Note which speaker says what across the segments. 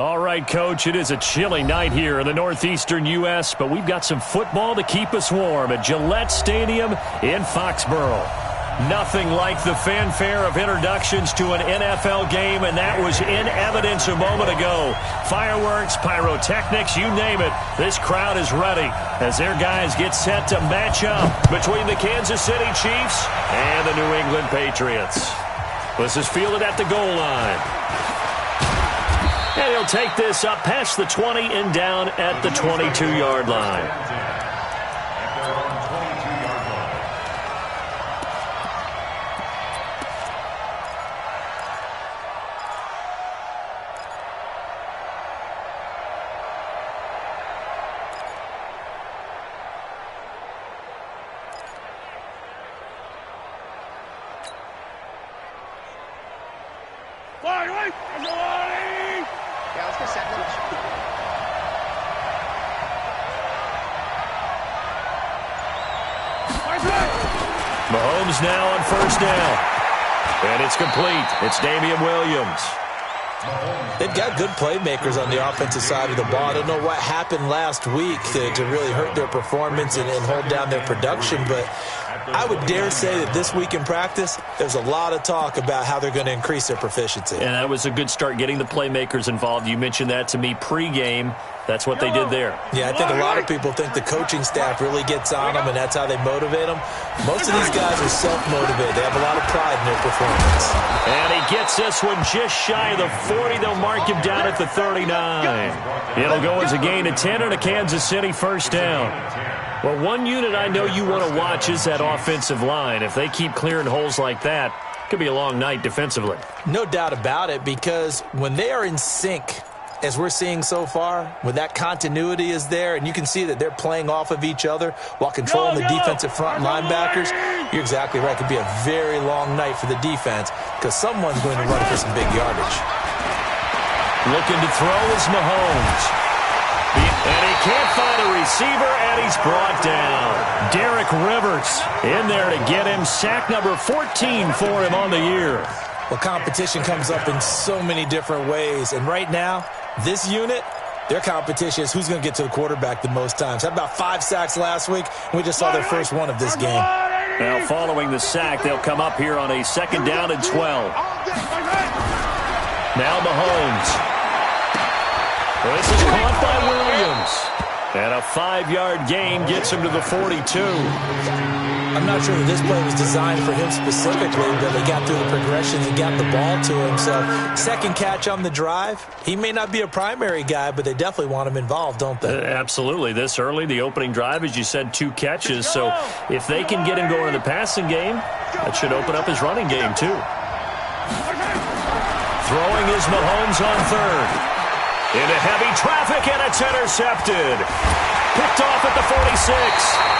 Speaker 1: All right, Coach, it is a chilly night here in the northeastern U.S., but we've got some football to keep us warm at Gillette Stadium in Foxborough. Nothing like the fanfare of introductions to an NFL game, and that was in evidence a moment ago. Fireworks, pyrotechnics, you name it. This crowd is ready as their guys get set to match up between the Kansas City Chiefs and the New England Patriots. This is fielded at the goal line. And he'll take this up past the 20 and down at the 22-yard line. Mahomes now on first down. And it's complete. It's Damian Williams.
Speaker 2: They've got good playmakers on the offensive side of the ball. I don't know what happened last week to really hurt their performance and hold down their production, but I would dare say that this week in practice, there's a lot of talk about how they're going to increase their proficiency.
Speaker 1: And that was a good start getting the playmakers involved. You mentioned that to me pregame. That's what they did there.
Speaker 2: Yeah, I think a lot of people think the coaching staff really gets on them, and that's how they motivate them. Most of these guys are self-motivated. They have a lot of pride in their performance.
Speaker 1: And he gets this one just shy of the 40. They'll mark him down at the 39. It'll go as a gain of 10 and a Kansas City first down. Well, one unit I know you want to watch is that offensive line. If they keep clearing holes like that, it could be a long night defensively.
Speaker 2: No doubt about it, because when they are in sync, as we're seeing so far, when that continuity is there, and you can see that they're playing off of each other while controlling the defensive front linebackers, you're exactly right. It could be a very long night for the defense because someone's going to run for some big yardage.
Speaker 1: Looking to throw is Mahomes. And he can't find a receiver, and he's brought down. Derek Rivers in there to get him. Sack number 14 for him on the year.
Speaker 2: Well, competition comes up in so many different ways, and right now, this unit, their competition is who's going to get to the quarterback the most times. Had about 5 sacks last week, and we just saw their first one of this game.
Speaker 1: Now, following the sack, they'll come up here on a second down and 12. Now Mahomes. This is caught by Williams. And a 5-yard gain gets him to the 42.
Speaker 2: I'm not sure that this play was designed for him specifically, but they got through the progressions and got the ball to him. So, second catch on the drive. He may not be a primary guy, but they definitely want him involved, don't they?
Speaker 1: Absolutely. This early, the opening drive, as you said, 2 catches. So, if they can get him going in the passing game, that should open up his running game, too. Throwing is Mahomes on third. Into heavy traffic, and it's intercepted. Picked off at the 46,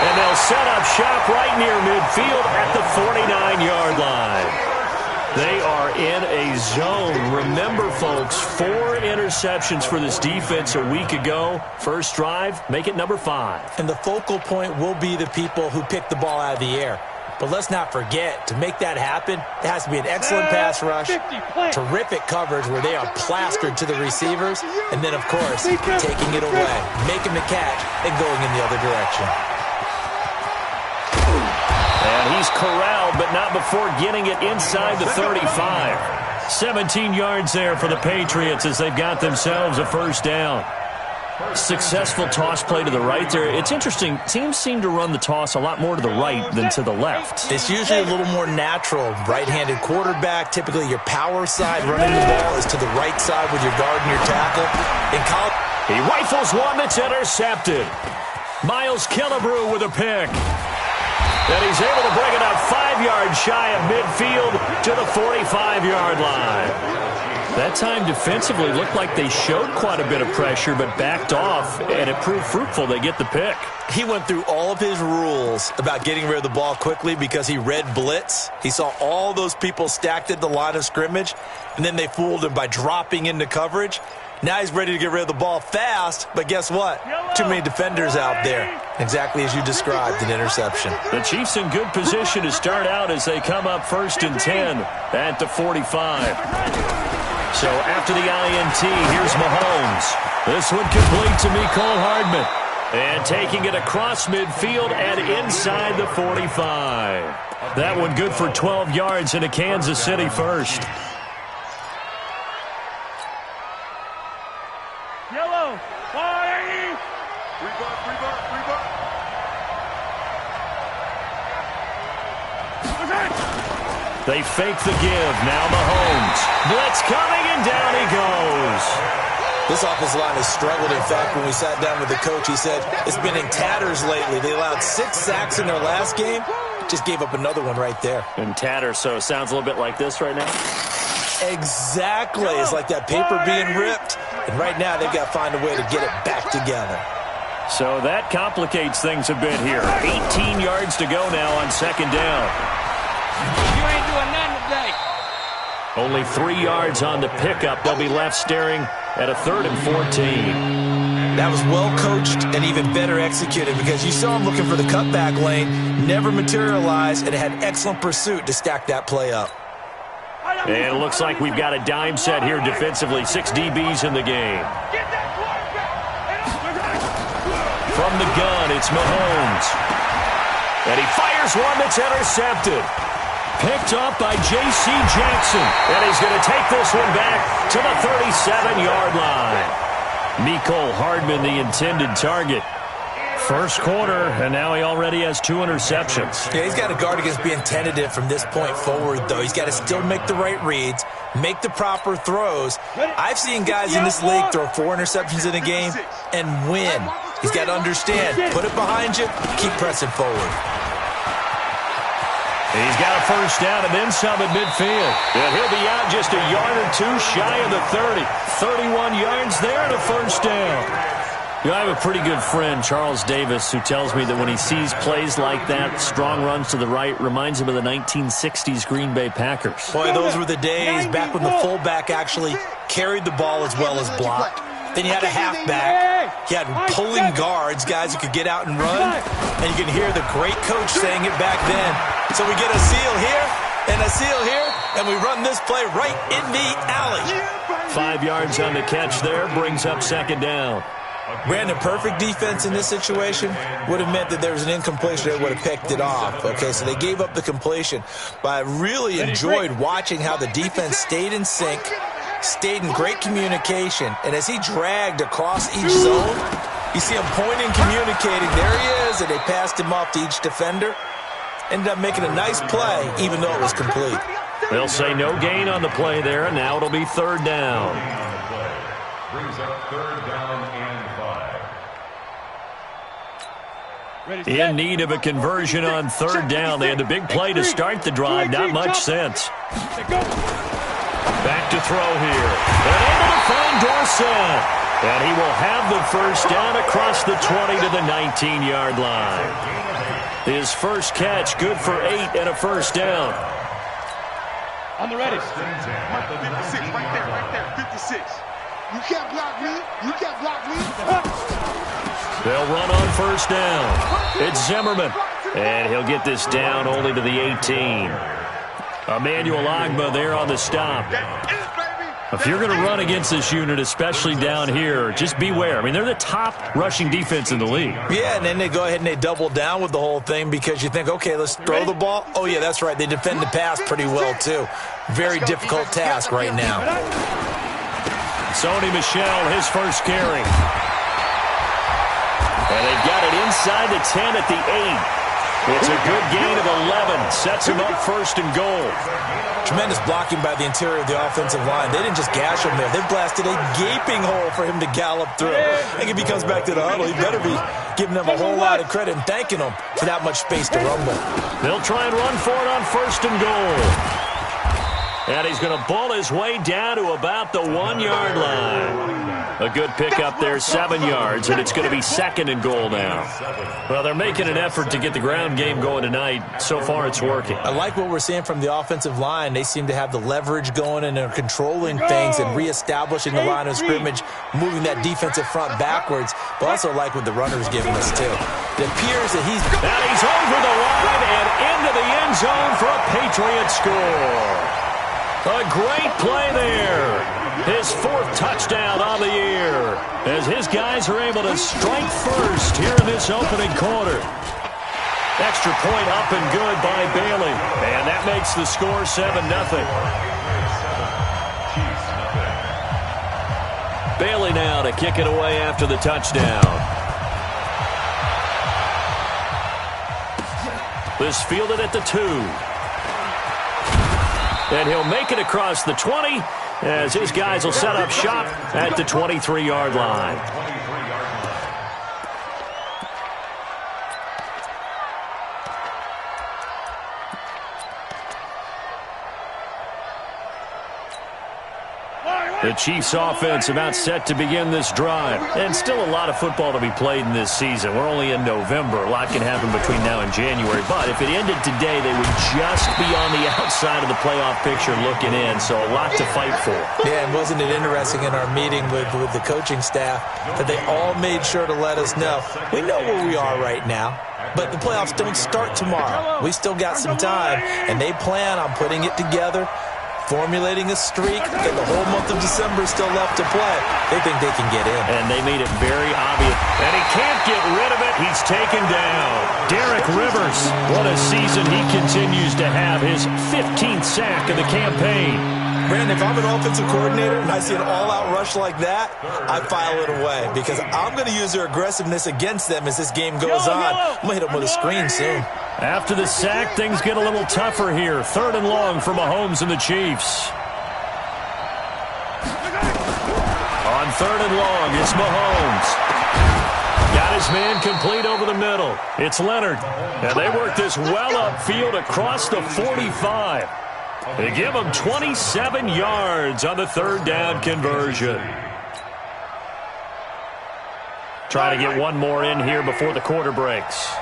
Speaker 1: and they'll set up shop right near midfield at the 49-yard line. They are in a zone. Remember, folks, 4 interceptions for this defense a week ago. First drive, make it number 5.
Speaker 2: And the focal point will be the people who pick the ball out of the air. But let's not forget, to make that happen, there has to be an excellent pass rush, terrific coverage where they are plastered to the receivers, and then, of course, taking it away, making the catch, and going in the other direction.
Speaker 1: And he's corralled, but not before getting it inside the 35. 17 yards there for the Patriots as they've got themselves a first down. Successful toss play to the right there. It's interesting. Teams seem to run the toss a lot more to the right than to the left.
Speaker 2: It's usually a little more natural. Right-handed quarterback, typically your power side running the ball is to the right side with your guard and your tackle. In college,
Speaker 1: he rifles one that's intercepted. Miles Killebrew with a pick. And he's able to bring it up 5 yards shy of midfield to the 45-yard line. That time defensively looked like they showed quite a bit of pressure but backed off, and it proved fruitful. They get the pick.
Speaker 2: He went through all of his rules about getting rid of the ball quickly because he read blitz. He saw all those people stacked at the line of scrimmage, and then they fooled him by dropping into coverage. Now he's ready to get rid of the ball fast, but guess what? Too many defenders out there. Exactly as you described, an interception.
Speaker 1: The Chiefs in good position to start out as they come up first and 10 at the 45. So after the INT, here's Mahomes. This one complete to Mecole Hardman. And taking it across midfield and inside the 45. That one good for 12 yards into Kansas City first.
Speaker 3: Yellow, 40.
Speaker 1: They fake the give. Now Mahomes. Blitz coming, and down he goes.
Speaker 2: This offensive line has struggled. In fact, when we sat down with the coach, he said it's been in tatters lately. They allowed 6 sacks in their last game. Just gave up another one right there.
Speaker 1: In tatters, so it sounds a little bit like this right now?
Speaker 2: Exactly. It's like that paper being ripped. And right now, they've got to find a way to get it back together.
Speaker 1: So that complicates things a bit here. 18 yards to go now on second down.
Speaker 3: You ain't doing nothing today.
Speaker 1: Only 3 yards on the pickup. They'll be left staring at a 3rd and 14.
Speaker 2: That was well coached and even better executed because you saw him looking for the cutback lane, never materialized, and had excellent pursuit to stack that play up.
Speaker 1: And it looks like we've got a dime set here defensively. 6 DBs in the game. From the gun, it's Mahomes. And he fires one that's intercepted. Picked up by J.C. Jackson. And he's going to take this one back to the 37-yard line. Mecole Hardman, the intended target. First quarter, and now he already has 2 interceptions.
Speaker 2: Yeah, he's got to guard against being tentative from this point forward, though. He's got to still make the right reads, make the proper throws. I've seen guys in this league throw 4 interceptions in a game and win. He's got to understand, put it behind you, keep pressing forward.
Speaker 1: He's got a first down and then some at midfield. And he'll be out just a yard or 2 shy of the 30. 31 yards there and a first down. You know, I have a pretty good friend, Charles Davis, who tells me that when he sees plays like that, strong runs to the right, reminds him of the 1960s Green Bay Packers.
Speaker 2: Boy, those were the days back when the fullback actually carried the ball as well as blocked. Then you had a halfback. You had pulling guards, guys who could get out and run. And you can hear the great coach saying it back then. So we get a seal here and a seal here, and we run this play right in the alley.
Speaker 1: 5 yards on the catch there, brings up second down.
Speaker 2: Brandon, perfect defense in this situation would have meant that there was an incompletion. They would have picked it off. Okay, so they gave up the completion. But I really enjoyed watching how the defense stayed in sync, stayed in great communication. And as he dragged across each zone, you see him pointing, communicating. There he is, and they passed him off to each defender. Ended up making a nice play, even though it was complete.
Speaker 1: They'll say no gain on the play there, and now it'll be third down.
Speaker 4: Brings up third down and 5.
Speaker 1: In need of a conversion on third down. They had the big play to start the drive. Not much sense. Back to throw here. And able to find Dorsett. And he will have the first down across the 20 to the 19-yard line. His first catch, good for 8 and a first down.
Speaker 3: On the ready.
Speaker 4: 56,
Speaker 3: right there, 56.
Speaker 5: You can't block me. You can't block me.
Speaker 1: They'll run on first down. It's Zimmerman. And he'll get this down only to the 18. Emmanuel Ogbah there on the stop. If you're going to run against this unit, especially down here, just beware. I mean, they're the top rushing defense in the league.
Speaker 2: Yeah, and then they go ahead and they double down with the whole thing because you think, okay, let's throw the ball. Oh, yeah, that's right. They defend the pass pretty well, too. Very difficult task right now.
Speaker 1: Sony Michel, his first carry. And they've got it inside the 10 at the 8. It's a good gain of 11. Sets him up first and goal.
Speaker 2: Tremendous blocking by the interior of the offensive line. They didn't just gash him there. They blasted a gaping hole for him to gallop through. I think if he comes back to the huddle, he better be giving them a whole lot of credit and thanking them for that much space to rumble.
Speaker 1: They'll try and run for it on first and goal. And he's going to ball his way down to about the 1-yard line. A good pickup there, 7 yards, and it's going to be second and goal now. Well, they're making an effort to get the ground game going tonight. So far, it's working.
Speaker 2: I like what we're seeing from the offensive line. They seem to have the leverage going and they're controlling things and reestablishing the line of scrimmage, moving that defensive front backwards. But also like what the runner's giving us, too. It appears that he's
Speaker 1: over the line and into the end zone for a Patriot score. A great play there. His 4th touchdown on the year as his guys are able to strike first here in this opening quarter. Extra point up and good by Bailey. And that makes the score 7-0. Bailey now to kick it away after the touchdown. This fielded at the 2. And he'll make it across the 20 as his guys will set up shop at the 23-yard line. The Chiefs offense about set to begin this drive. And still a lot of football to be played in this season. We're only in November. A lot can happen between now and January. But if it ended today, they would just be on the outside of the playoff picture looking in. So a lot to fight for.
Speaker 2: Yeah, and wasn't it interesting in our meeting with the coaching staff that they all made sure to let us know. We know where we are right now. But the playoffs don't start tomorrow. We still got some time. And they plan on putting it together, formulating a streak that the whole month of December is still left to play. They think they can get in.
Speaker 1: And they made it very obvious. And he can't get rid of it. He's taken down. Derek Rivers, what a season he continues to have. His 15th sack of the campaign.
Speaker 2: Brandon, if I'm an offensive coordinator and I see an all-out rush like that, I file it away because I'm going to use their aggressiveness against them as this game goes on. I'm going to hit them with a screen soon.
Speaker 1: After the sack, things get a little tougher here. 3rd and long for Mahomes and the Chiefs. On 3rd and long, it's Mahomes. Got his man complete over the middle. It's Leonard. And they work this well upfield across the 45. They give him 27 yards on the 3rd down conversion. Try to get one more in here before the quarter breaks.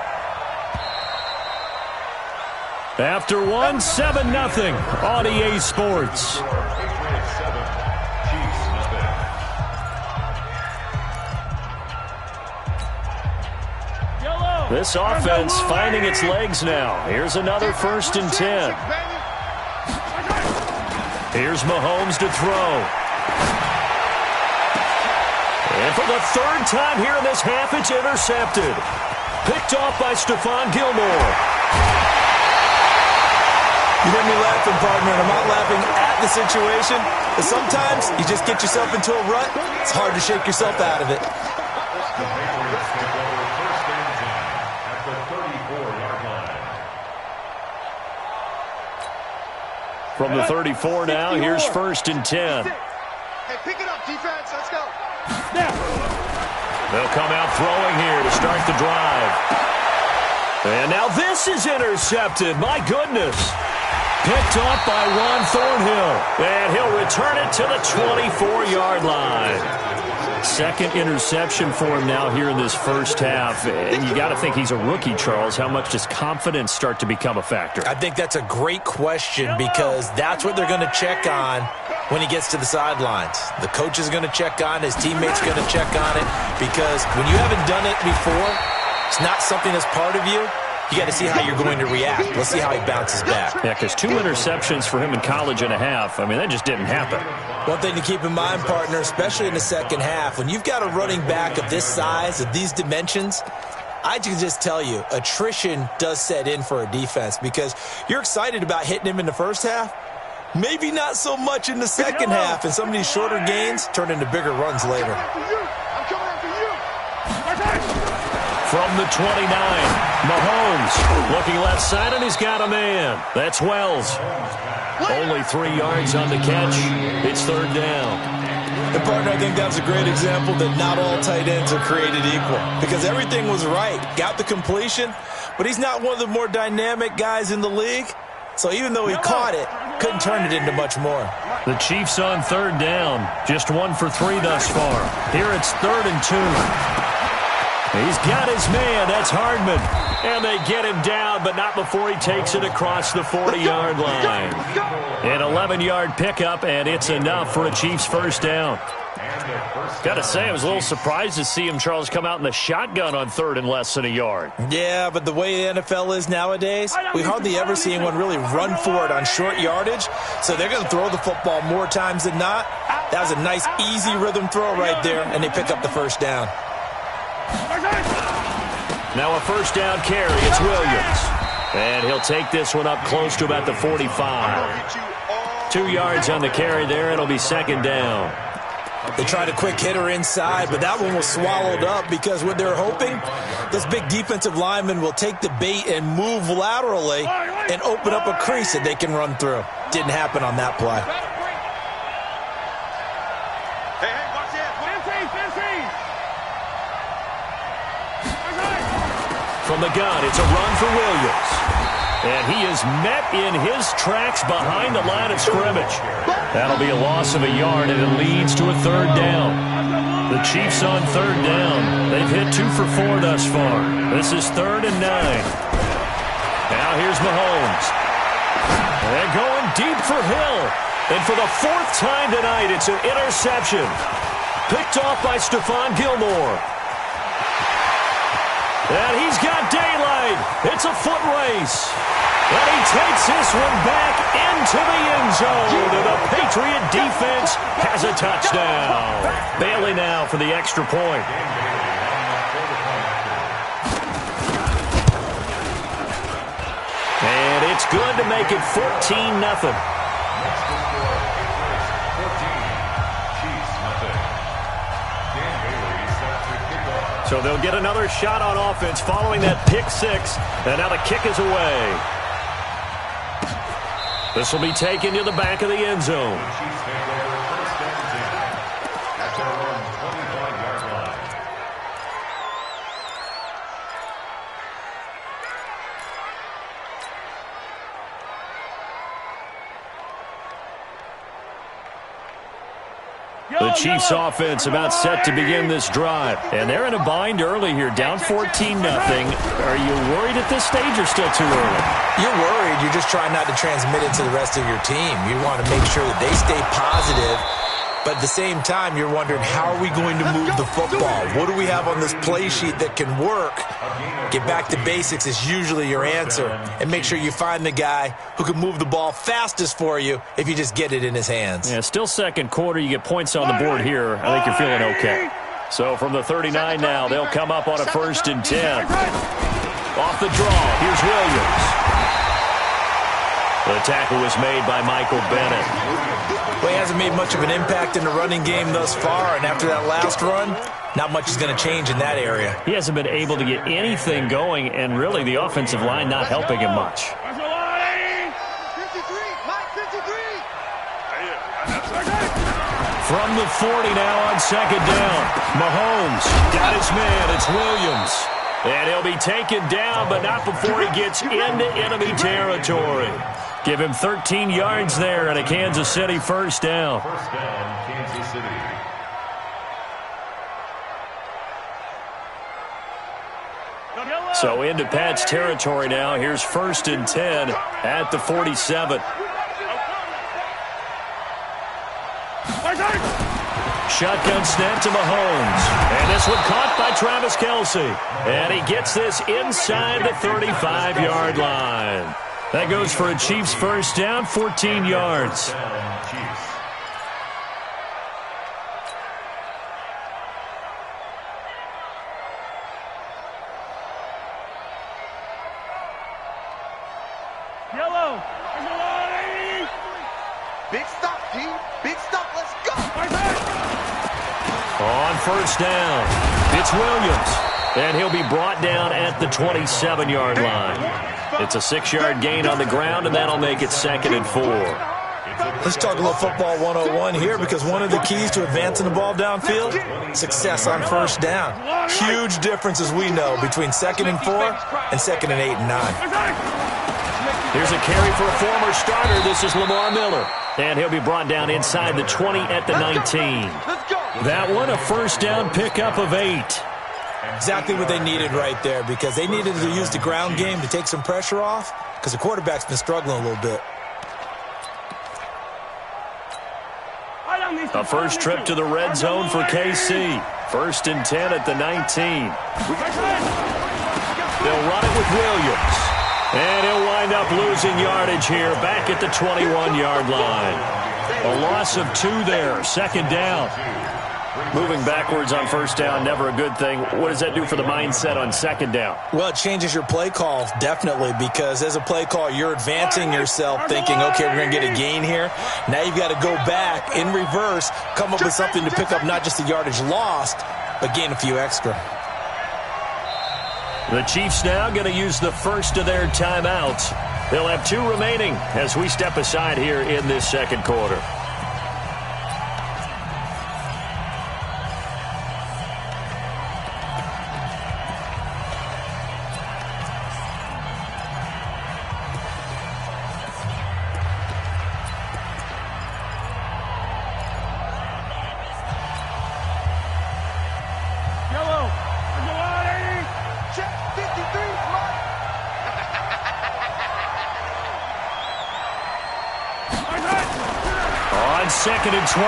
Speaker 1: After 1, 7-0 on EA Sports. This offense finding its legs now. Here's another 1st and 10. Here's Mahomes to throw. And for the 3rd time here in this half, it's intercepted. Picked off by Stephon Gilmore.
Speaker 2: You hear me laughing, partner, and I'm not laughing at the situation. But sometimes you just get yourself into a rut. It's hard to shake yourself out of it.
Speaker 1: From the 34 now, here's 1st and 10.
Speaker 5: Hey, pick it up, defense. Let's go.
Speaker 1: They'll come out throwing here to start the drive. And now this is intercepted. My goodness. Picked off by Juan Thornhill. And he'll return it to the 24-yard line. 2nd interception for him now here in this 1st half. And you got to think he's a rookie, Charles. How much does confidence start to become a factor?
Speaker 2: I think that's a great question because that's what they're going to check on when he gets to the sidelines. The coach is going to check on, his teammates going to check on it because when you haven't done it before, it's not something that's part of you. You got to see how you're going to react. Let's see how he bounces back.
Speaker 1: Yeah, because 2 interceptions for him in college and a half. I mean, that just didn't happen.
Speaker 2: One thing to keep in mind, partner, especially in the 2nd half, when you've got a running back of this size, of these dimensions, I can just tell you, attrition does set in for a defense because you're excited about hitting him in the 1st half. Maybe not so much in the 2nd half, and some of these shorter gains turn into bigger runs later.
Speaker 5: I'm coming after you.
Speaker 1: From the 29, Mahomes looking left side, and he's got a man. That's Wells. Only 3 yards on the catch. It's 3rd down.
Speaker 2: And, partner, I think that's a great example that not all tight ends are created equal because everything was right. Got the completion, but he's not one of the more dynamic guys in the league. So even though he caught it, couldn't turn it into much more.
Speaker 1: The Chiefs on 3rd down. Just 1 for 3 thus far. Here it's 3rd and 2. He's got his man. That's Hardman. And they get him down, but not before he takes it across the 40-yard line. An 11-yard pickup, and it's enough for a Chiefs 1st down. Got to say, I was a little surprised to see him, Charles, come out in the shotgun on 3rd and less than a yard.
Speaker 2: Yeah, but the way the NFL is nowadays, we hardly ever see anyone really run for it on short yardage. So they're going to throw the football more times than not. That was a nice, easy rhythm throw right there, and they pick up the first down.
Speaker 1: Now a first down carry. It's Williams. And he'll take this one up close to about the 45. 2 yards on the carry there. It'll be second down.
Speaker 2: They tried a quick hitter inside, but that one was swallowed up because what they're hoping, this big defensive lineman will take the bait and move laterally and open up a crease that they can run through. Didn't happen on that play.
Speaker 5: Hey, watch it.
Speaker 1: From the gun, it's a run for Williams. And he is met in his tracks behind the line of scrimmage. That'll be a loss of a yard, and it leads to a third down. The Chiefs on third down. They've hit 2 for 4 thus far. This is 3rd and 9. Now here's Mahomes. And going deep for Hill. And for the 4th time tonight, it's an interception. Picked off by Stephon Gilmore. And he's got daylight. It's a foot race. And he takes this one back into the end zone. And the Patriot defense has a touchdown. Bailey now for the extra point. And it's good to make it 14-0. So they'll get another shot on offense following that pick 6. And now the kick is away. This will be taken to the back of the end zone. The Chiefs offense about set to begin this drive. And they're in a bind early here, down 14-0. Are you worried at this stage or still too early?
Speaker 2: You're worried. You're just trying not to transmit it to the rest of your team. You want to make sure that they stay positive. But at the same time, you're wondering, how are we going to move the football? What do we have on this play sheet that can work? Get back to basics is usually your answer. And make sure you find the guy who can move the ball fastest for you if you just get it in his hands.
Speaker 1: Yeah, still second quarter. You get points on the board here. I think you're feeling okay. So from the 39 now, they'll come up on a 1st and 10. Off the draw, here's Williams. The tackle was made by Michael Bennett.
Speaker 2: Well, he hasn't made much of an impact in the running game thus far, and after that last run, not much is going to change in that area.
Speaker 1: He hasn't been able to get anything going, and really the offensive line not helping him much.
Speaker 5: 53, Mike 53.
Speaker 1: From the 40 now on second down. Mahomes got his man. It's Williams. And he'll be taken down, but not before he gets into enemy territory. Give him 13 yards there and a Kansas City first down.
Speaker 4: First down, Kansas City.
Speaker 1: So into Pat's territory now. Here's 1st and 10 at the 47. Shotgun snap to Mahomes. And this one caught by Travis Kelce. And he gets this inside the 35-yard line. That goes for a Chiefs first down, 14 yards.
Speaker 3: Yellow.
Speaker 5: Big stop, D. Big stop. Let's go.
Speaker 1: On first down, it's Williams. And he'll be brought down at the 27-yard line. It's a 6-yard gain on the ground, and that'll make it 2nd and 4.
Speaker 2: Let's talk a little football 101 here, because one of the keys to advancing the ball downfield, success on first down. Huge difference, as we know, between 2nd and 4 and 2nd and 8 and 9.
Speaker 1: Here's a carry for a former starter. This is Lamar Miller. And he'll be brought down inside the 20 at the 19. That one, a first down pickup of 8.
Speaker 2: Exactly what they needed right there, because they needed to use the ground game to take some pressure off, because the quarterback's been struggling a little bit.
Speaker 1: A first trip to the red zone for KC. 1st and 10 at the 19. They'll run it with Williams. And he'll wind up losing yardage here back at the 21-yard line. A loss of 2 there. Second down. Moving backwards on first down, never a good thing. What does that do for the mindset on second down?
Speaker 2: Well, it changes your play call, definitely, because as a play call, you're advancing yourself thinking, okay, we're going to get a gain here. Now you've got to go back in reverse, come up with something to pick up not just the yardage lost, but gain a few extra.
Speaker 1: The Chiefs now going to use the first of their timeouts. They'll have 2 remaining as we step aside here in this second quarter.
Speaker 3: Second and 12.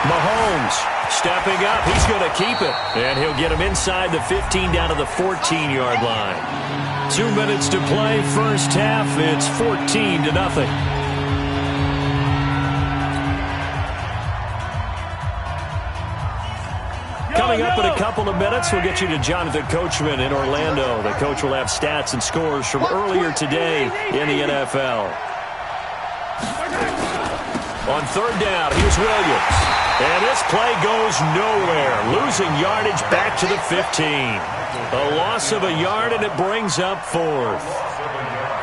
Speaker 1: Mahomes stepping up. He's going to keep it. And he'll get him inside the 15 down to the 14-yard line. 2 minutes to play. First half. It's 14-0. Coming up in a couple of minutes, we'll get you to Jonathan Coachman in Orlando. The coach will have stats and scores from earlier today in the NFL. On third down, here's Williams. And this play goes nowhere. Losing yardage back to the 15. A loss of a yard, and it brings up 4th.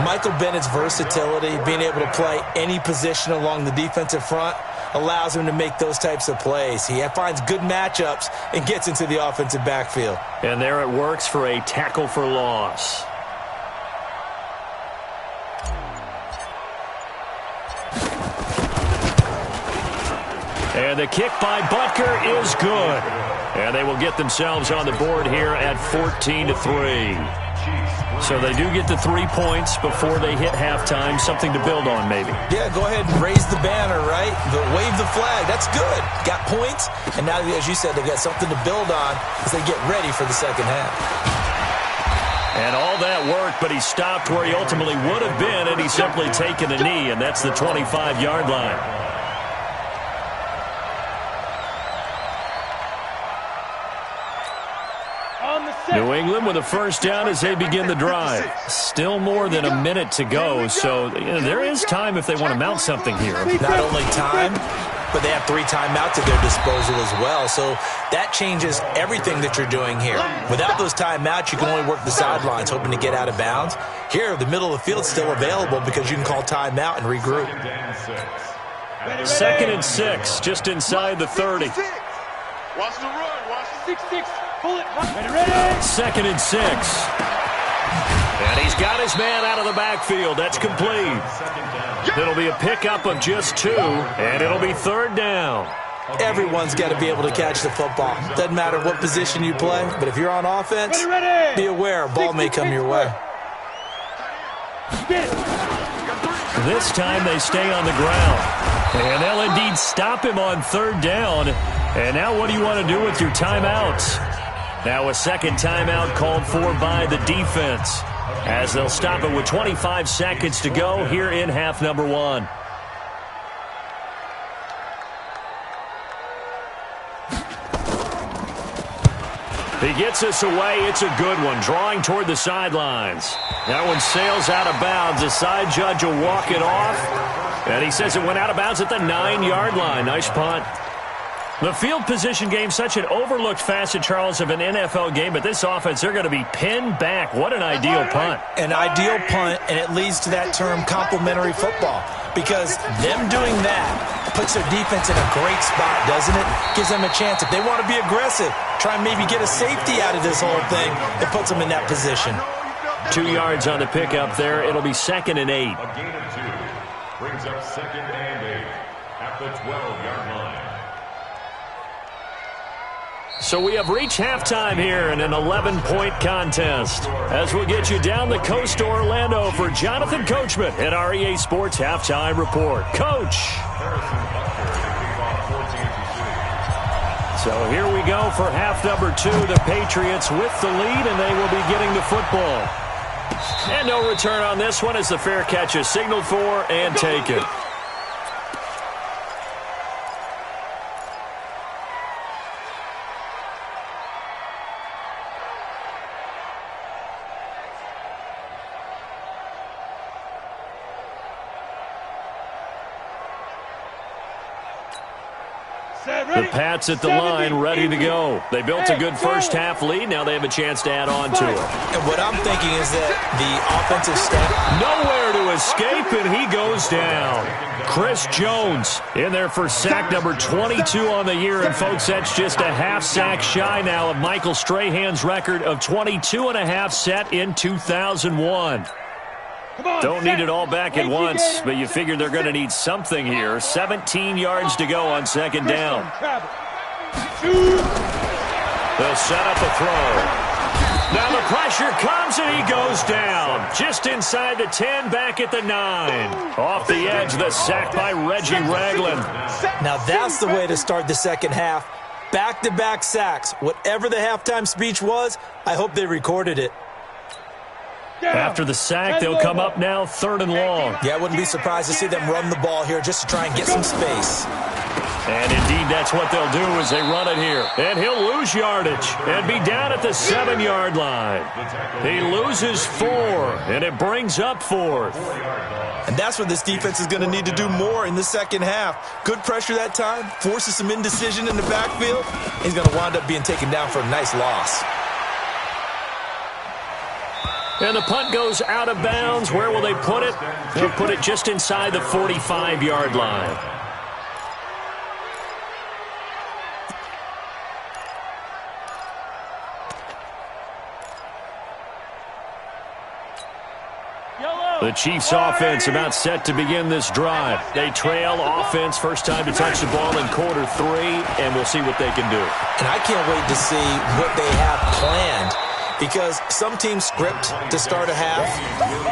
Speaker 2: Michael Bennett's versatility, being able to play any position along the defensive front, allows him to make those types of plays. He finds good matchups and gets into the offensive backfield.
Speaker 1: And there it works for a tackle for loss. And the kick by Butker is good. And they will get themselves on the board here at 14-3. So they do get the 3 points before they hit halftime. Something to build on, maybe.
Speaker 2: Yeah, go ahead and raise the banner, right? Wave the flag. That's good. Got points. And now, as you said, they've got something to build on as they get ready for the second half.
Speaker 1: And all that work, but he stopped where he ultimately would have been, and he's simply taken a knee, and that's the 25-yard line. New England with a first down as they begin the drive. Still more than a minute to go, so there is time if they want to mount something here.
Speaker 2: Not only time, but they have 3 timeouts at their disposal as well, so that changes everything that you're doing here. Without those timeouts, you can only work the sidelines, hoping to get out of bounds. Here, the middle of the field is still available because you can call timeout and regroup.
Speaker 1: 2nd and 6, just inside the 30.
Speaker 3: Watch the run. Watch the 6-6. Pull it.
Speaker 1: Ready. 2nd and 6. And he's got his man out of the backfield. That's complete. It'll be a pickup of just 2, and it'll be 3rd down.
Speaker 2: Everyone's got to be able to catch the football. Doesn't matter what position you play, but if you're on offense, be aware a ball may come your way.
Speaker 1: This time they stay on the ground. And they'll indeed stop him on 3rd down. And now what do you want to do with your timeouts? Now a second timeout called for by the defense, as they'll stop it with 25 seconds to go here in half number 1. He gets us away. It's a good one, drawing toward the sidelines. That one sails out of bounds. The side judge will walk it off, and he says it went out of bounds at the 9-yard line. Nice punt. The field position game, such an overlooked facet, Charles, of an NFL game, but this offense, they're going to be pinned back. What an ideal punt.
Speaker 2: An ideal punt, and it leads to that term complementary football, because them doing that puts their defense in a great spot, doesn't it? Gives them a chance. If they want to be aggressive, try and maybe get a safety out of this whole thing, it puts them in that position.
Speaker 1: 2 yards on the pickup there. It'll be 2nd and 8.
Speaker 4: A gain of 2 brings up 2nd and 8 at the 12-yard line.
Speaker 1: So we have reached halftime here in an 11-point contest, as we'll get you down the coast to Orlando for Jonathan Coachman at our EA Sports Halftime Report. Coach. So here we go for half number 2. The Patriots with the lead, and they will be getting the football. And no return on this one as the fair catch is signaled for and taken. The Pats at the line, ready to go. They built a good first-half lead. Now they have a chance to add on to it.
Speaker 2: And what I'm thinking is that the offensive staff...
Speaker 1: Nowhere to escape, and he goes down. Chris Jones in there for sack number 22 on the year. And, folks, that's just a half sack shy now of Michael Strahan's record of 22 and a half set in 2001. Don't need it all back at once, but you figure they're going to need something here. 17 yards to go on second down. They'll set up a throw. Now the pressure comes, and he goes down. Just inside the 10, back at the 9. Off the edge, the sack by Reggie Ragland.
Speaker 2: Now that's the way to start the second half. Back-to-back sacks. Whatever the halftime speech was, I hope they recorded it.
Speaker 1: After the sack, they'll come up now 3rd and long.
Speaker 2: Yeah, I wouldn't be surprised to see them run the ball here just to try and get some space.
Speaker 1: And indeed, that's what they'll do as they run it here. And he'll lose yardage and be down at the 7-yard line. He loses 4, and it brings up 4th.
Speaker 2: And that's what this defense is going to need to do more in the second half. Good pressure that time, forces some indecision in the backfield. He's going to wind up being taken down for a nice loss.
Speaker 1: And the punt goes out of bounds. Where will they put it? They'll put it just inside the 45-yard line. The Chiefs offense about set to begin this drive. They trail offense, first time to touch the ball in quarter 3, and we'll see what they can do.
Speaker 2: And I can't wait to see what they have planned. Because some teams script to start a half.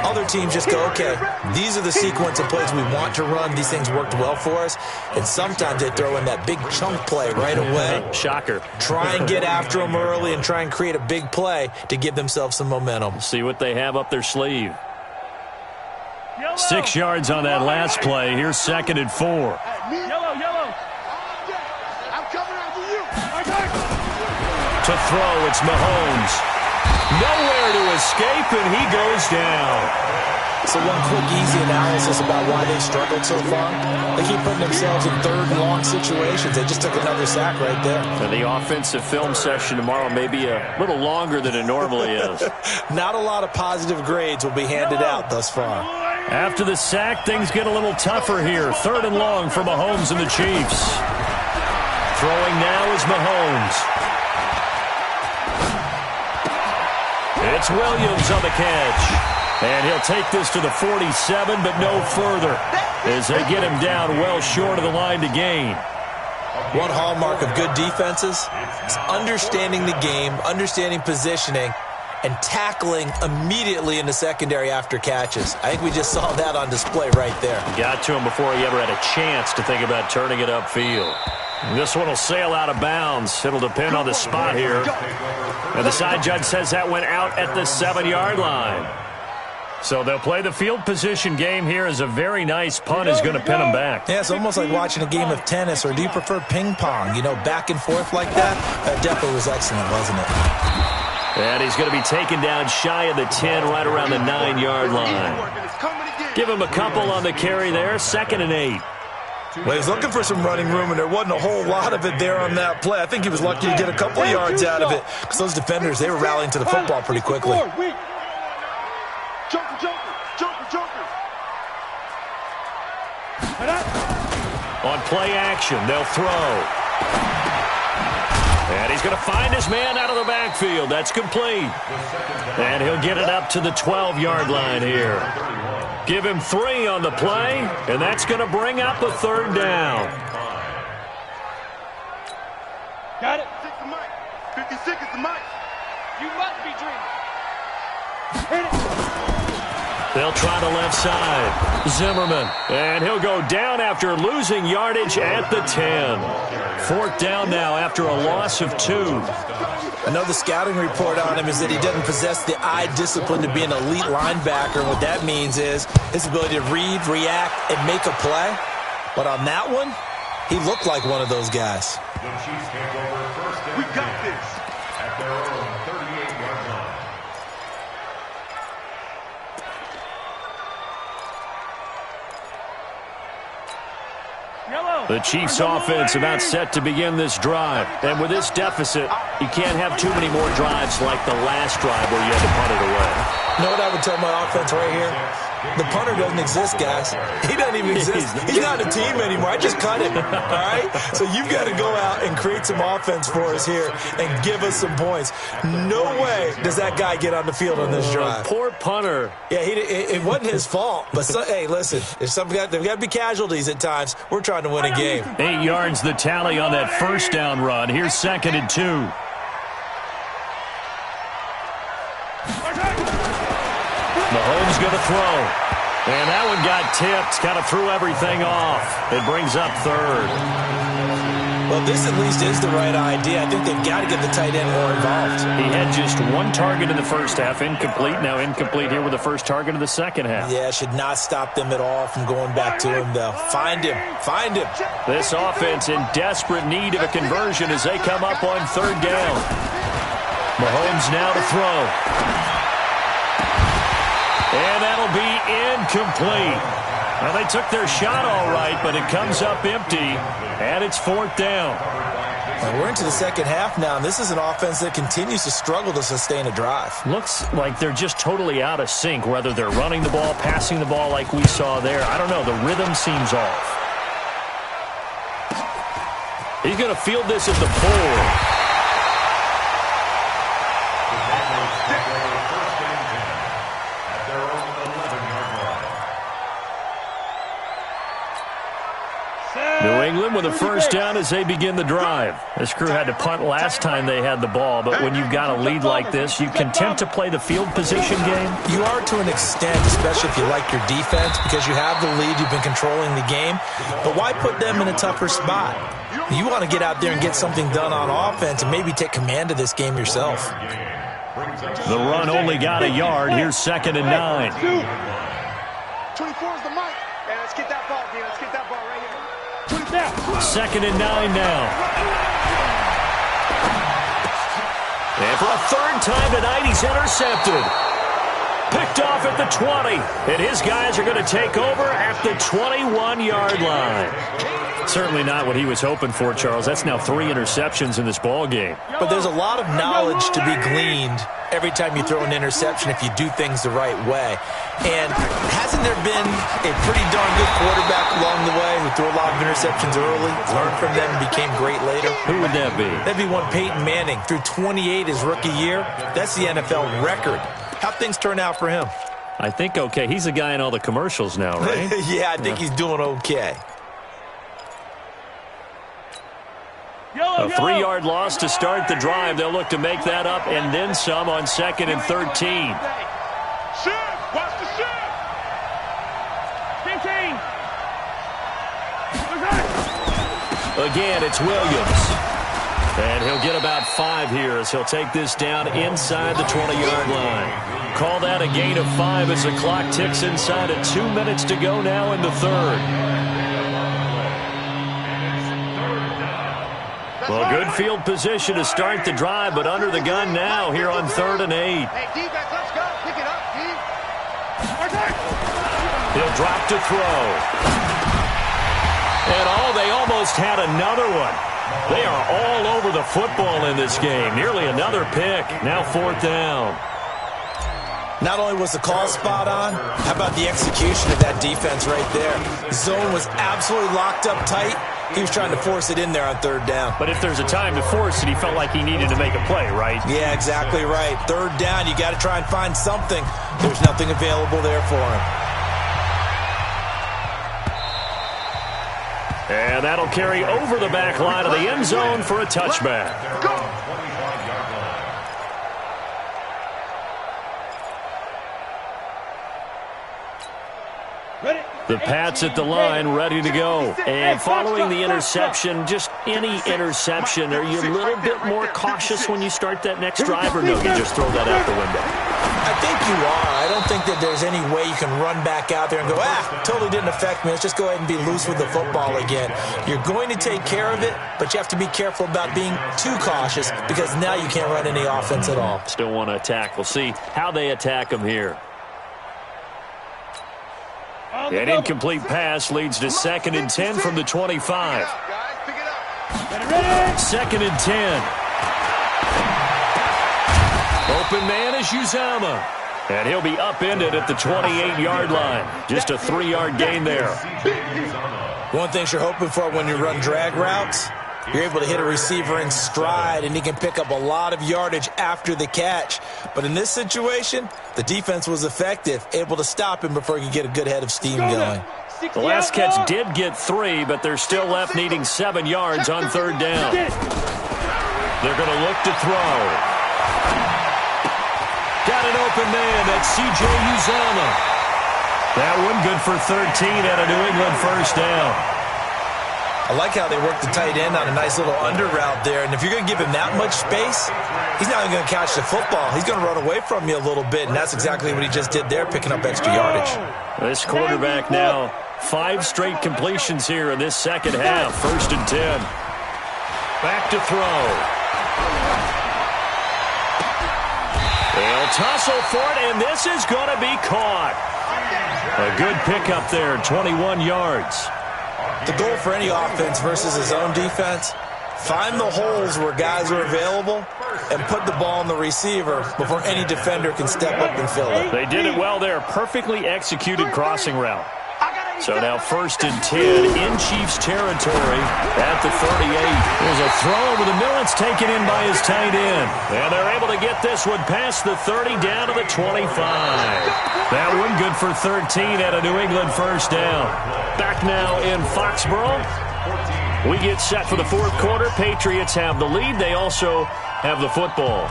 Speaker 2: Other teams just go, okay, these are the sequence of plays we want to run. These things worked well for us. And sometimes they throw in that big chunk play right away.
Speaker 1: Shocker.
Speaker 2: Try and get after them early and try and create a big play to give themselves some momentum.
Speaker 1: See what they have up their sleeve. 6 yards on that last play. Here's 2nd and 4.
Speaker 3: Yellow. I'm coming after you.
Speaker 1: To throw, it's Mahomes. Nowhere to escape, and he goes down.
Speaker 2: So one quick, easy analysis about why they struggled so far. They keep putting themselves in 3rd and long situations. They just took another sack right there.
Speaker 1: And the offensive film session tomorrow may be a little longer than it normally is.
Speaker 2: Not a lot of positive grades will be handed out thus far.
Speaker 1: After the sack, things get a little tougher here. 3rd and long for Mahomes and the Chiefs. Throwing now is Mahomes. It's Williams on the catch. And he'll take this to the 47, but no further, as they get him down well short of the line to gain.
Speaker 2: One hallmark of good defenses is understanding the game, understanding positioning, and tackling immediately in the secondary after catches. I think we just saw that on display right there.
Speaker 1: Got to him before he ever had a chance to think about turning it upfield. This one will sail out of bounds. It'll depend on the spot here. And the side judge says that went out at the 7-yard line. So they'll play the field position game here as a very nice punt is going to pin them back.
Speaker 2: Yeah, it's almost like watching a game of tennis, or do you prefer ping pong? You know, back and forth like that? That definitely was excellent, wasn't it?
Speaker 1: And he's going to be taken down shy of the 10, right around the 9-yard line. Give him a couple on the carry there, 2nd and 8.
Speaker 2: Well, he was looking for some running room, and there wasn't a whole lot of it there on that play. I think he was lucky to get a couple yards out of it, because those defenders, they were rallying to the football pretty quickly.
Speaker 3: Joker.
Speaker 1: On play action, they'll throw. And he's going to find his man out of the backfield. That's complete. And he'll get it up to the 12-yard line here. Give him 3 on the play, and that's going to bring up a 3rd down.
Speaker 3: Got it. 56 is the mic. You must be dreaming. Hit it.
Speaker 1: They'll try the left side. Zimmerman. And he'll go down after losing yardage at the 10. 4th down now after a loss of 2.
Speaker 2: Another scouting report on him is that he doesn't possess the eye discipline to be an elite linebacker. And what that means is his ability to read, react, and make a play. But on that one, he looked like one of those guys.
Speaker 4: The Chiefs take over 1st and 10. We got this. At their own 38-yard line.
Speaker 1: The Chiefs offense about set to begin this drive. And with this deficit, you can't have too many more drives like the last drive where you had to punt it away.
Speaker 2: You know what I would tell my offense right here? The punter doesn't exist, guys. He doesn't even exist. He's not a team anymore. I just cut him, all right? So you've got to go out and create some offense for us here and give us some points. No way does that guy get on the field on this drive.
Speaker 1: Poor punter.
Speaker 2: Yeah, it wasn't his fault. But, hey, listen, there's got to be casualties at times. We're trying to win a game.
Speaker 1: 8 yards the tally on that first down run. Here's 2nd and 2. Mahomes going to throw. And that one got tipped. Kind of threw everything off. It brings up 3rd.
Speaker 2: Well, this at least is the right idea. I think they've got to get the tight end more involved.
Speaker 1: He had just 1 target in the first half. Incomplete. Now incomplete here with the first target of the second half.
Speaker 2: Yeah, should not stop them at all from going back to him, though. Find him. Find him.
Speaker 1: This offense in desperate need of a conversion as they come up on 3rd down. Mahomes now to throw. And that'll be incomplete. Well, they took their shot all right, but it comes up empty, and it's 4th down.
Speaker 2: And we're into the second half now, and this is an offense that continues to struggle to sustain a drive.
Speaker 1: Looks like they're just totally out of sync, whether they're running the ball, passing the ball like we saw there. I don't know. The rhythm seems off. He's going to field this at the 4. New England with a first down as they begin the drive. This crew had to punt last time they had the ball, but when you've got a lead like this, you content to play the field position game?
Speaker 2: You are to an extent, especially if you like your defense, because you have the lead, you've been controlling the game. But why put them in a tougher spot? You want to get out there and get something done on offense and maybe take command of this game yourself.
Speaker 1: The run only got a yard. Here's 2nd and 9.
Speaker 5: 24 is the mic. Hey, let's get that ball, Dean. Let's get that ball right here.
Speaker 1: 2nd and 9 now. And for a 3rd time tonight, he's intercepted. Picked off at the 20. And his guys are going to take over at the 21-yard line. Certainly not what he was hoping for, Charles. That's now 3 interceptions in this ball game.
Speaker 2: But there's a lot of knowledge to be gleaned every time you throw an interception if you do things the right way. And hasn't there been a pretty darn good quarterback along the way who threw a lot of interceptions early, learned from them, and became great later?
Speaker 1: Who would that be?
Speaker 2: That'd be one Peyton Manning. Threw 28 his rookie year. That's the NFL record. How'd things turn out for him?
Speaker 1: I think okay. He's a guy in all the commercials now, right?
Speaker 2: Yeah, I think he's doing okay.
Speaker 1: A 3-yard loss to start the drive. They'll look to make that up and then some on 2nd and 13.
Speaker 3: Watch the shift. 15.
Speaker 1: Again, it's Williams. And he'll get about 5 here as he'll take this down inside the 20-yard line. Call that a gain of 5 as the clock ticks inside of 2 minutes to go now in the 3rd. Well, good field position to start the drive, but under the gun now here on 3rd and 8.
Speaker 5: Hey, defense, let's go. Pick it up, Steve.
Speaker 1: He'll drop to throw. And they almost had another one. They are all over the football in this game. Nearly another pick. Now 4th down.
Speaker 2: Not only was the call spot on, how about the execution of that defense right there? The zone was absolutely locked up tight. He was trying to force it in there on 3rd down.
Speaker 1: But if there's a time to force it, he felt like he needed to make a play, right?
Speaker 2: Yeah, exactly right. 3rd down, you got to try and find something. There's nothing available there for him.
Speaker 1: And that'll carry over the back line of the end zone for a touchback.
Speaker 3: Go.
Speaker 1: The Pats at the line, ready to go. And following the interception, just any interception, are you a little bit more cautious when you start that next drive, or no, you just throw that out the window?
Speaker 2: I think you are. I don't think that there's any way you can run back out there and go, totally didn't affect me. Let's just go ahead and be loose with the football again. You're going to take care of it, but you have to be careful about being too cautious because now you can't run any offense at all.
Speaker 1: Still want to attack. We'll see how they attack them here. An incomplete pass leads to 2nd and 10 from the 25. Second and 10. Open man is Uzama. And he'll be upended at the 28-yard line. Just a 3-yard gain there.
Speaker 2: One thing you're hoping for when you run drag routes, you're able to hit a receiver in stride, and he can pick up a lot of yardage after the catch. But in this situation, the defense was effective, able to stop him before he could get a good head of steam going.
Speaker 1: The last catch did get 3, but they're still left needing 7 yards on 3rd down. They're going to look to throw. Got an open man. That's C.J. Uzama. That one good for 13 and a New England first down.
Speaker 2: I like how they work the tight end on a nice little under route there. And if you're going to give him that much space, he's not even going to catch the football. He's going to run away from you a little bit, and that's exactly what he just did there, picking up extra yardage.
Speaker 1: This quarterback now 5 straight completions here in this second half. 1st and 10. Back to throw. They'll tussle for it, and this is going to be caught. A good pickup there, 21 yards.
Speaker 2: The goal for any offense versus his own defense, find the holes where guys are available and put the ball on the receiver before any defender can step up and fill it.
Speaker 1: They did it well there. Perfectly executed crossing route. So now 1st and 10 in Chiefs territory at the 38. There's a throw over the middle. It's taken in by his tight end. And they're able to get this one past the 30 down to the 25. That one good for 13 at a New England first down. Back now in Foxborough. We get set for the 4th quarter. Patriots have the lead. They also have the football.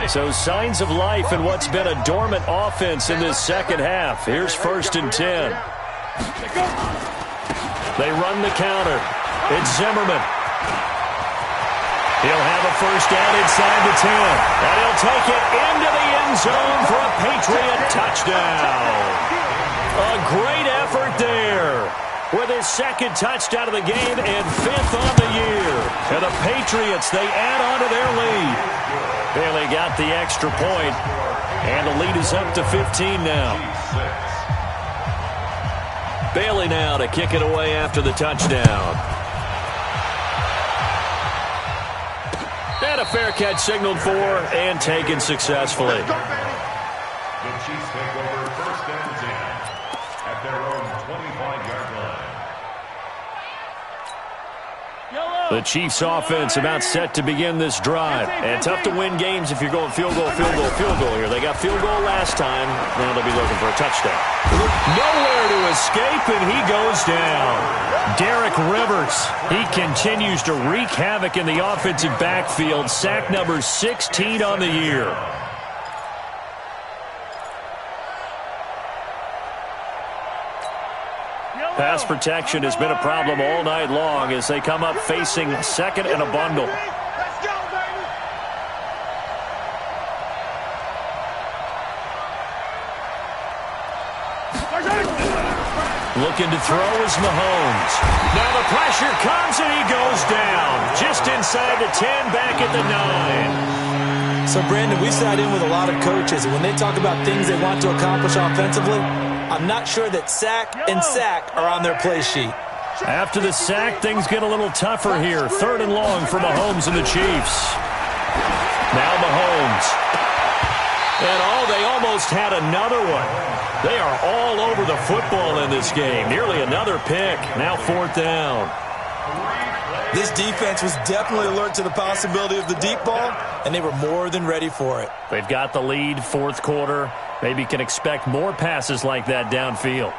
Speaker 1: So signs of life in what's been a dormant offense in this second half. Here's 1st and 10. They run the counter. It's Zimmerman. He'll have a first down inside the 10. And he'll take it into the end zone for a Patriot touchdown. A great effort there. With his 2nd touchdown of the game and 5th on the year. And the Patriots, they add on to their lead. Bailey got the extra point, and the lead is up to 15 now. Bailey now to kick it away after the touchdown. And a fair catch signaled for and taken successfully.
Speaker 4: The Chiefs take over 1st and 10 at their own 25-yard line.
Speaker 1: The Chiefs offense about set to begin this drive. And tough to win games if you're going field goal, field goal, field goal here. They got field goal last time. Now they'll be looking for a touchdown. Nowhere to escape, and he goes down. Derek Rivers, he continues to wreak havoc in the offensive backfield. Sack number 16 on the year. Pass protection has been a problem all night long as they come up facing 2nd and a bundle. Looking to throw is Mahomes. Now the pressure comes and he goes down. Just inside the 10, back at the 9.
Speaker 2: So, Brandon, we sat in with a lot of coaches, and when they talk about things they want to accomplish offensively, I'm not sure that sack and sack are on their play sheet.
Speaker 1: After the sack, things get a little tougher here. 3rd and long for Mahomes and the Chiefs. Now Mahomes. And they almost had another one. They are all over the football in this game. Nearly another pick. Now 4th down.
Speaker 2: This defense was definitely alert to the possibility of the deep ball, and they were more than ready for it.
Speaker 1: They've got the lead, 4th quarter. Maybe can expect more passes like that downfield.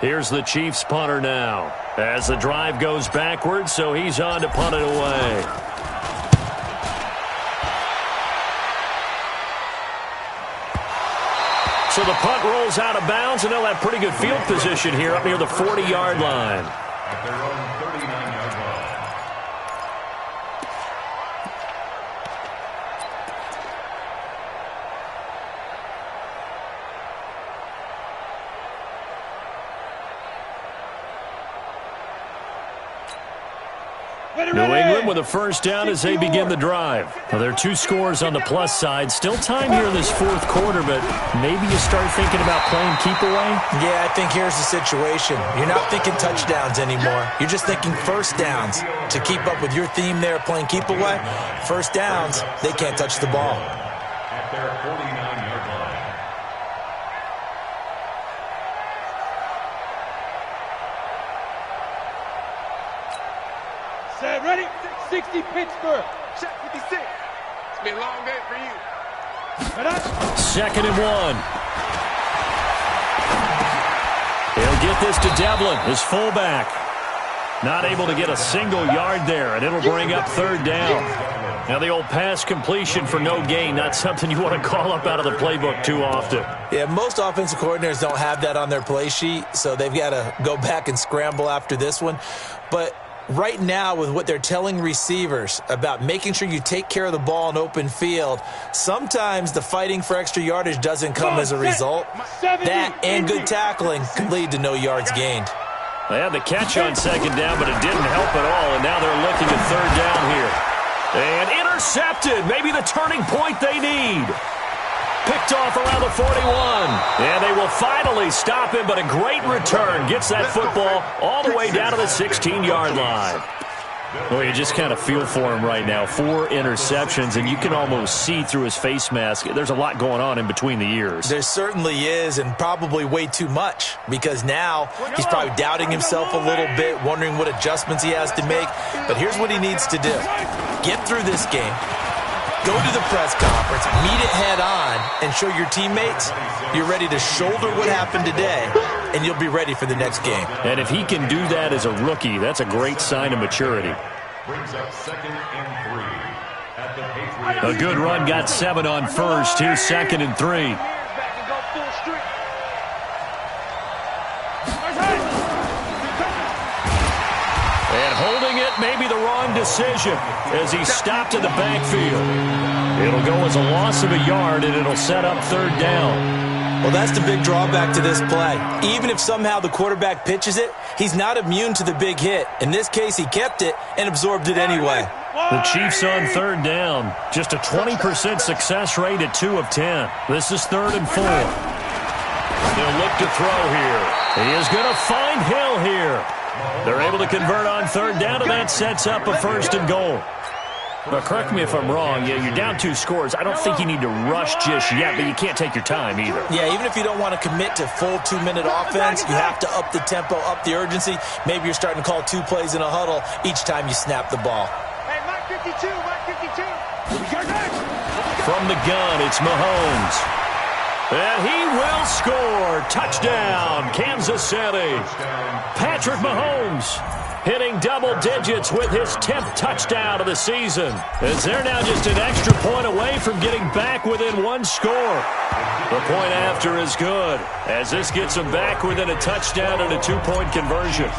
Speaker 1: Here's the Chiefs punter now. As the drive goes backwards, so he's on to punt it away. So the punt rolls out of bounds, and they'll have pretty good field position here up near the 40-yard line.
Speaker 4: At their own 39-yard line.
Speaker 1: New England with a first down as they begin the drive. Well, there are 2 scores on the plus side. Still time here in this fourth quarter, but maybe you start thinking about playing keep away?
Speaker 2: Yeah, I think here's the situation. You're not thinking touchdowns anymore. You're just thinking first downs. To keep up with your theme there, playing keep away, first downs, they can't touch the ball.
Speaker 4: At their 49-yard line.
Speaker 3: Set, ready? 60 Pittsburgh. Check 56. It's been a long day for you.
Speaker 1: 2nd and 1. He'll get this to Devlin, his fullback. Not able to get a single yard there, and it'll bring up 3rd down. Now the old pass completion for no gain, not something you want to call up out of the playbook too often.
Speaker 2: Yeah, most offensive coordinators don't have that on their play sheet, so they've got to go back and scramble after this one. But right now, with what they're telling receivers about making sure you take care of the ball in open field, sometimes the fighting for extra yardage doesn't come as a result. That and good tackling could lead to no yards gained.
Speaker 1: They had the catch on 2nd down, but it didn't help at all, and now they're looking at 3rd down here. And intercepted, maybe the turning point they need. Picked off around the 41. And they will finally stop him, but a great return. Gets that football all the way down to the 16-yard line. Well, you just kind of feel for him right now. 4 interceptions, and you can almost see through his face mask. There's a lot going on in between the ears.
Speaker 2: There certainly is, and probably way too much, because now he's probably doubting himself a little bit, wondering what adjustments he has to make. But here's what he needs to do. Get through this game. Go to the press conference, meet it head on, and show your teammates you're ready to shoulder what happened today, and you'll be ready for the next game.
Speaker 1: And if he can do that as a rookie, that's a great sign of maturity.
Speaker 4: Brings up 2nd and 3 at the Patriots.
Speaker 1: A good run got 7 on first. Here's 2nd and 3. And holding it may be the wrong decision as he stopped in the backfield. It'll go as a loss of a yard, and it'll set up 3rd down.
Speaker 2: Well, that's the big drawback to this play. Even if somehow the quarterback pitches it, he's not immune to the big hit. In this case, he kept it and absorbed it anyway.
Speaker 1: The Chiefs on 3rd down. Just a 20% success rate at 2 of 10. This is 3rd and 4. They'll look to throw here. He is going to find Hill here. They're able to convert on 3rd down, and that sets up a 1st and goal. Now, correct me if I'm wrong. Yeah, you're down 2 scores. I don't think you need to rush just yet, but you can't take your time either.
Speaker 2: Yeah, even if you don't want to commit to full 2-minute offense, you have to up the tempo, up the urgency. Maybe you're starting to call 2 plays in a huddle each time you snap the ball.
Speaker 5: Hey, Mike 52, Mike 52.
Speaker 1: From the gun, it's Mahomes. And he will score. Touchdown, Kansas City. Patrick Mahomes hitting double digits with his 10th touchdown of the season. As they're now just an extra point away from getting back within 1 score. The point after is good, as this gets them back within a touchdown and a 2-point conversion.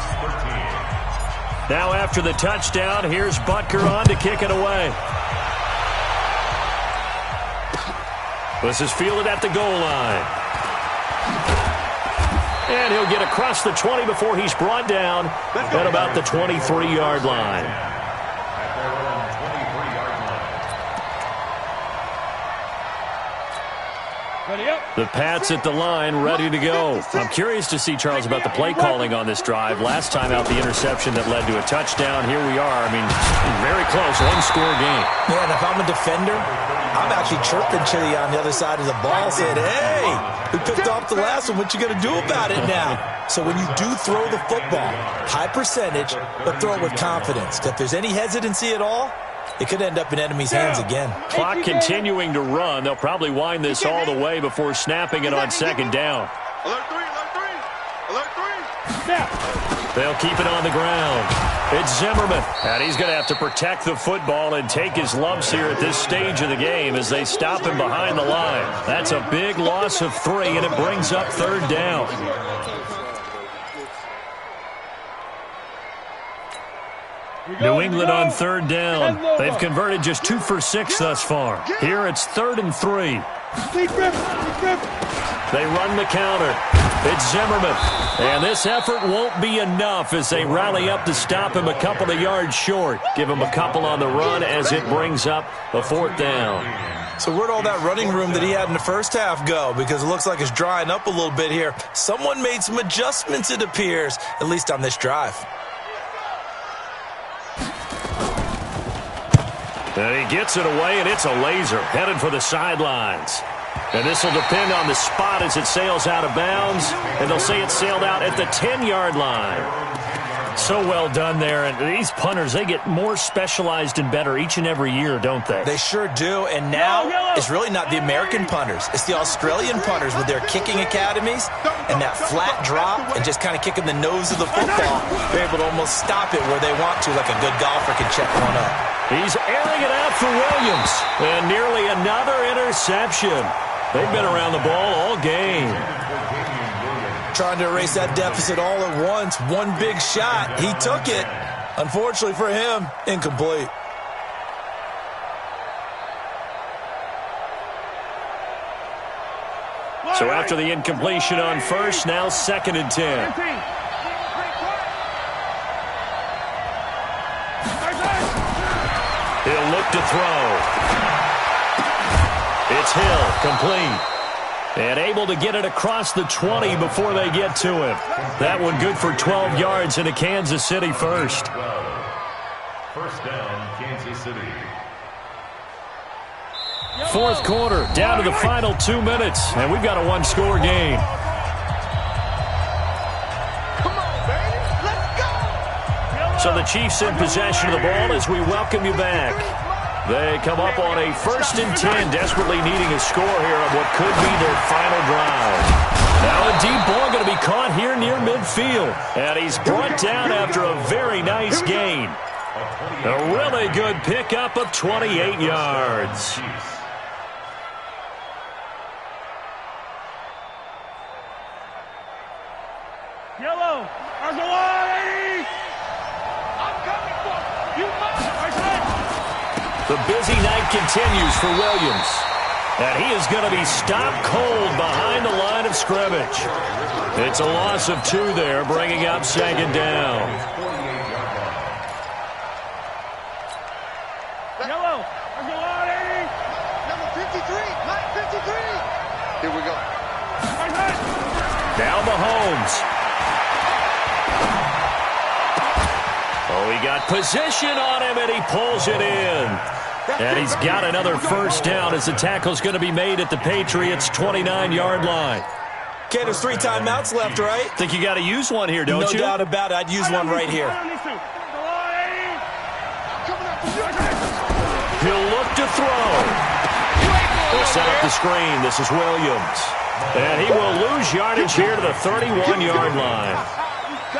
Speaker 1: Now after the touchdown, here's Butker on to kick it away. This is fielded at the goal line. And he'll get across the 20 before he's brought down at about the 23-yard line. The Pats at the line, ready to go. I'm curious to see, Charles, about the play calling on this drive. Last time out, the interception that led to a touchdown. Here we are. I mean, very close, 1-score game.
Speaker 2: Yeah, and if I'm a defender, I'm actually chirping Chili on the other side of the ball, saying, hey, we picked off the last one. What you going to do about it now? So when you do throw the football, high percentage, but throw it with confidence. If there's any hesitancy at all, it could end up in enemies' hands again.
Speaker 1: Clock continuing to run. They'll probably wind this all the way before snapping it on 2nd down.
Speaker 5: Alert 3, alert 3, alert 3.
Speaker 1: They'll keep it on the ground. It's Zimmerman, and he's going to have to protect the football and take his lumps here at this stage of the game as they stop him behind the line. That's a big loss of 3, and it brings up 3rd down. New England on 3rd down. They've converted just 2 for 6 thus far. Here it's 3rd and 3. They run the counter. It's Zimmerman. And this effort won't be enough as they rally up to stop him a couple of yards short. Give him a couple on the run as it brings up a 4th down.
Speaker 2: So where'd all that running room that he had in the first half go? Because it looks like it's drying up a little bit here. Someone made some adjustments, it appears, at least on this drive.
Speaker 1: And he gets it away, and it's a laser headed for the sidelines. And this will depend on the spot as it sails out of bounds. And they'll say it sailed out at the 10-yard line. So well done there. And these punters, they get more specialized and better each and every year, don't they?
Speaker 2: They sure do. And now it's really not the American punters. It's the Australian punters with their kicking academies and that flat drop and just kind of kicking the nose of the football. They're able to almost stop it where they want to, like a good golfer can check one up.
Speaker 1: He's airing it out for Williams. And nearly another interception. They've been around the ball all game.
Speaker 2: Trying to erase that deficit all at once. One big shot. He took it. Unfortunately for him, incomplete.
Speaker 1: So after the incompletion on first, now 2nd and 10. He'll look to throw. It's Hill, complete. And able to get it across the 20 before they get to him. That one good for 12 yards into Kansas City first.
Speaker 4: 1st down, Kansas City.
Speaker 1: 4th quarter, down to the final 2 minutes. And we've got a 1-score game.
Speaker 5: Come on, baby. Let's go.
Speaker 1: So the Chiefs in possession of the ball as we welcome you back. They come up on a 1st and 10, desperately needing a score here on what could be their final drive. Now a deep ball going to be caught here near midfield. And he's brought down after a very nice gain. A really good pickup of 28 yards.
Speaker 3: Yellow. Arzelati! I'm coming for you.
Speaker 1: The busy night continues for Williams. And he is going to be stopped cold behind the line of scrimmage. It's a loss of 2 there, bringing up 2nd down.
Speaker 3: Yellow. Arzelati!
Speaker 5: Number 53. Mike 53. Here we go.
Speaker 1: Now Mahomes. Oh, he got position on him, and he pulls it in. And he's got another 1st down as the tackle's going to be made at the Patriots' 29-yard line.
Speaker 2: Okay, there's 3 timeouts left, right?
Speaker 1: Think you got to use one here, don't you?
Speaker 2: No doubt about it. I'd use one right here.
Speaker 1: He'll look to throw. They'll set up the screen. This is Williams. And he will lose yardage here to the 31-yard line.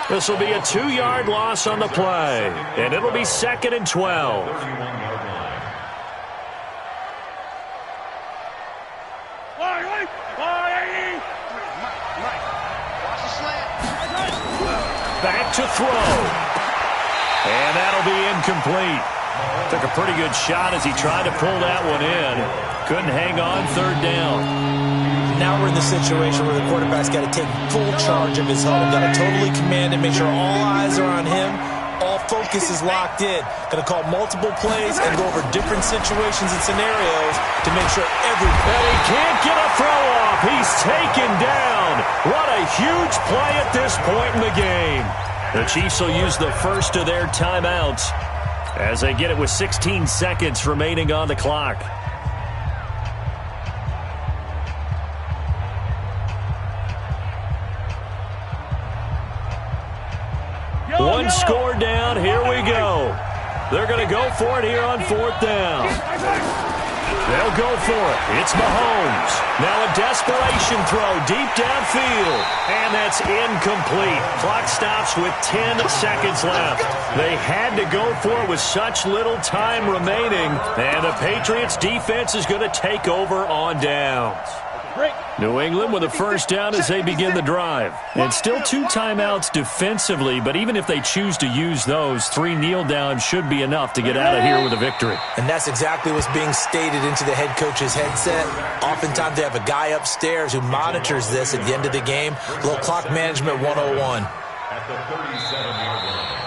Speaker 1: This will be a 2-yard loss on the play. And it'll be 2nd and 12. Back to throw. And that'll be incomplete. Took a pretty good shot as he tried to pull that one in. Couldn't hang on 3rd down.
Speaker 2: Now we're in the situation where the quarterback's got to take full charge of his home. Got to totally command it, make sure all eyes are on him. All focus is locked in. Going to call multiple plays and go over different situations and scenarios to make sure every...
Speaker 1: And he can't get a throw off. He's taken down. What a huge play at this point in the game. The Chiefs will use the first of their timeouts as they get it with 16 seconds remaining on the clock. One score down. Here we go. They're going to go for it here on 4th down. They'll go for it. It's Mahomes. Now a desperation throw deep downfield. And that's incomplete. Clock stops with 10 seconds left. They had to go for it with such little time remaining. And the Patriots defense is going to take over on downs.
Speaker 3: Break.
Speaker 1: New England with a first down as they begin the drive. And still 2 timeouts defensively, but even if they choose to use those, 3 kneel downs should be enough to get out of here with a victory.
Speaker 2: And that's exactly what's being stated into the head coach's headset. Oftentimes they have a guy upstairs who monitors this at the end of the game. A little clock management 101.
Speaker 4: At the 37-yard line.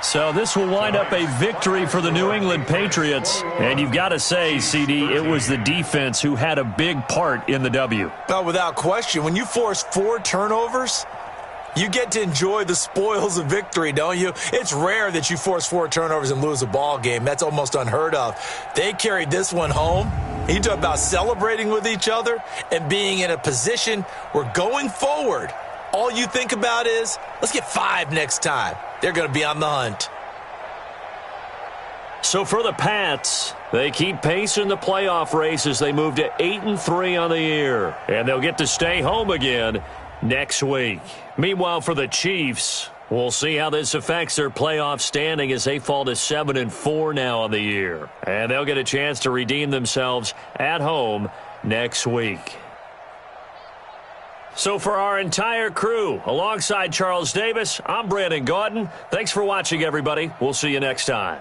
Speaker 1: So this will wind up a victory for the New England Patriots. And you've got to say, CD, it was the defense who had a big part in the W.
Speaker 2: Well, without question, when you force 4 turnovers, you get to enjoy the spoils of victory, don't you? It's rare that you force 4 turnovers and lose a ball game. That's almost unheard of. They carried this one home. You talk about celebrating with each other and being in a position where going forward, all you think about is, let's get 5 next time. They're going to be on the hunt.
Speaker 1: So for the Pats, they keep pace in the playoff race as they move to 8-3 on the year. And they'll get to stay home again next week. Meanwhile, for the Chiefs, we'll see how this affects their playoff standing as they fall to 7-4 now on the year. And they'll get a chance to redeem themselves at home next week. So for our entire crew, alongside Charles Davis, I'm Brandon Gaudin. Thanks for watching, everybody. We'll see you next time.